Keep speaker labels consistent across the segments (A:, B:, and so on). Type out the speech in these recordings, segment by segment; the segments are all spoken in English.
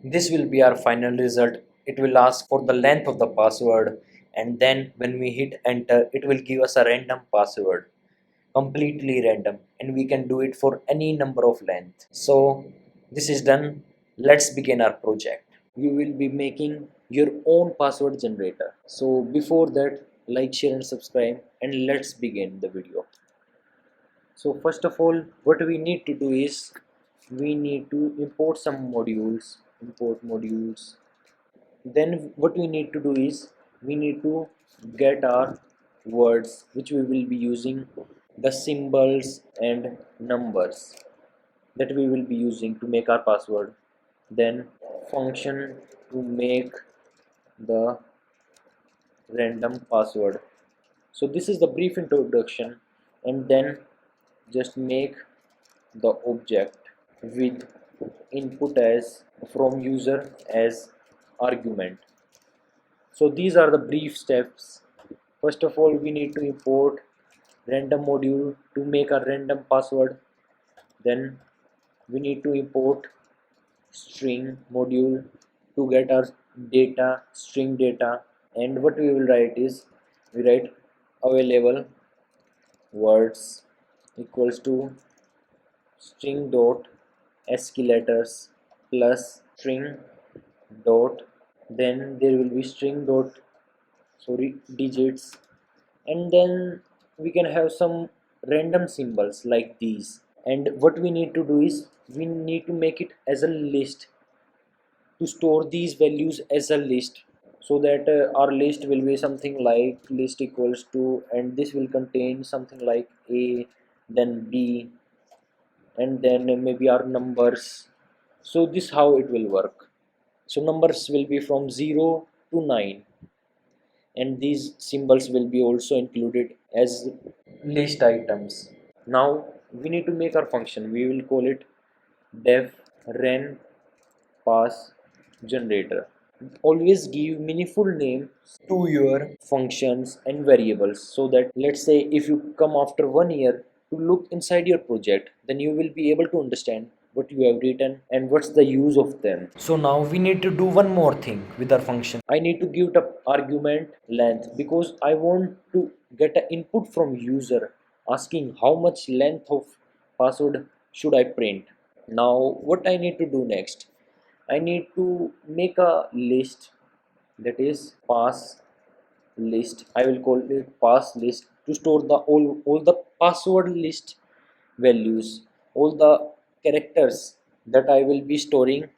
A: This will be our final result. It will ask for the length of the password, and then when we hit enter, it will give us a random password, completely random, and we can do it for any number of length. So this is done. Let's begin our project. You will be making your own password generator. So before that, like, share and subscribe, and let's begin the video. So first of all, what we need to do is we need to import some modules, import modules. Then what we need to do is we need to get our words which we will be using, the symbols and numbers that we will be using to make our password. Then function to make the random password. So this is the brief introduction, and then just make the object with input as from user as argument. So these are the brief steps. First of all, we need to import random module to make a random password. Then we need to import string module to get our data, string data. And what we will write is we write available words equals to string dot ASCII letters plus string dot, then there will be string dot, sorry, digits, and then we can have some random symbols like these. And what we need to do is we need to make it as a list, to store these values as a list, so that our list will be something like list equals to, and this will contain something like a, then b, and then maybe our numbers. So this how it will work. So numbers will be from 0 to 9, and these symbols will be also included as list items. Now we need to make our function. We will call it def ren pass generator. Always give meaningful names to your functions and variables, so that let's say if you come after 1 year to look inside your project, then you will be able to understand what you have written and what's the use of them. So now we need to do one more thing with our function. I need to give the argument length, because I want to get an input from user asking how much length of password should I print. Now what I need to do next, I need to make a list, that is pass list. I will call it pass list to store the all the password list values, all the characters that I will be storing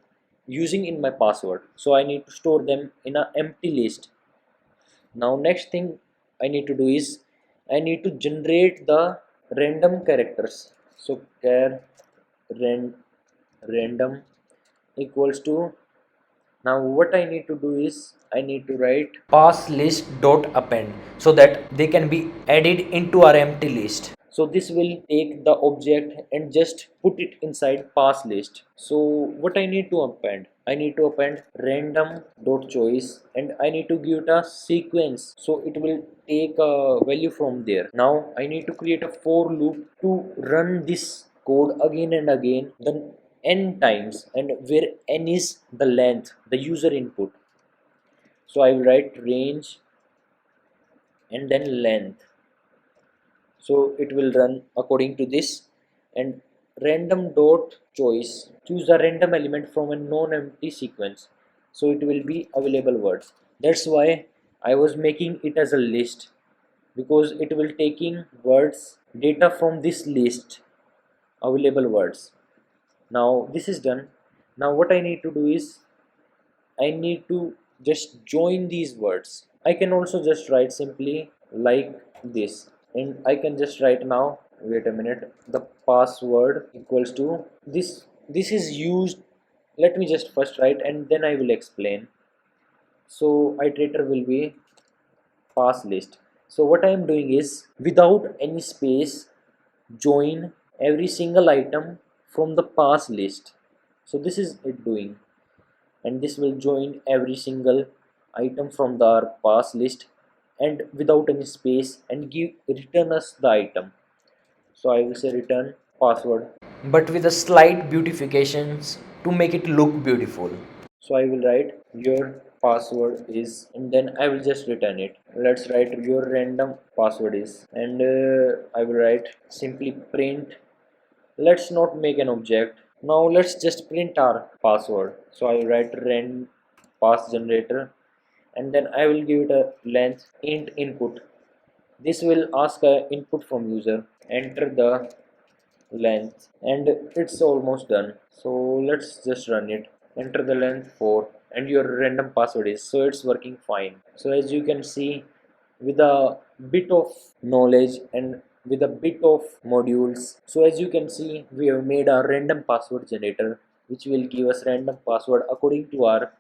A: using in my password. So I need to store them in an empty list. Now next thing I need to do is I need to generate the random characters. So char random equals to, now what I need to do is I need to write pass list dot append, so that they can be added into our empty list. So this will take the object and just put it inside pass list. So what I need to append, I need to append random dot choice, and I need to give it a sequence, so it will take a value from there. Now I need to create a for loop to run this code again and again, then n times, and where n is the length, the user input. So I will write range and then length, so it will run according to this. And random dot choice, choose a random element from a non-empty sequence, so it will be available words. That's why I was making it as a list, because it will taking words data from this list, available words. Now this is done. Now what I need to do is I need to just join these words. I can also just write simply like this, and I can just write now, wait a minute, the password equals to this. This is used, let me just first write and then I will explain. So iterator will be pass list. So what I am doing is without any space join every single item from the pass list. So this is it doing, and this will join every single item from the pass list and without any space, and give return us the item. So I will say return password, but with a slight beautifications to make it look beautiful. So I will write your password is, and then I will just return it. Let's write your random password is, and I will write simply print. Let's not make an object. Now let's just print our password. So I will write rand pass generator, and then I will give it a length int input. This will ask a input from user. Enter the length, and it's almost done. So let's just run it. Enter the length 4 and your random password is, so it's working fine. So as you can see, with a bit of knowledge and with a bit of modules, so as you can see, we have made a random password generator which will give us random password according to our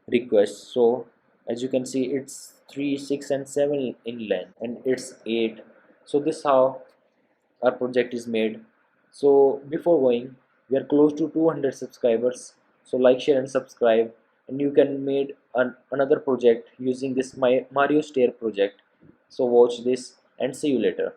A: request. So as you can see, it's 3, 6 and 7 in length, and it's 8. So this how our project is made. So before going, we are close to 200 subscribers. So like, share and subscribe, and you can make another project using this my Mario Stair project. So watch this and see you later.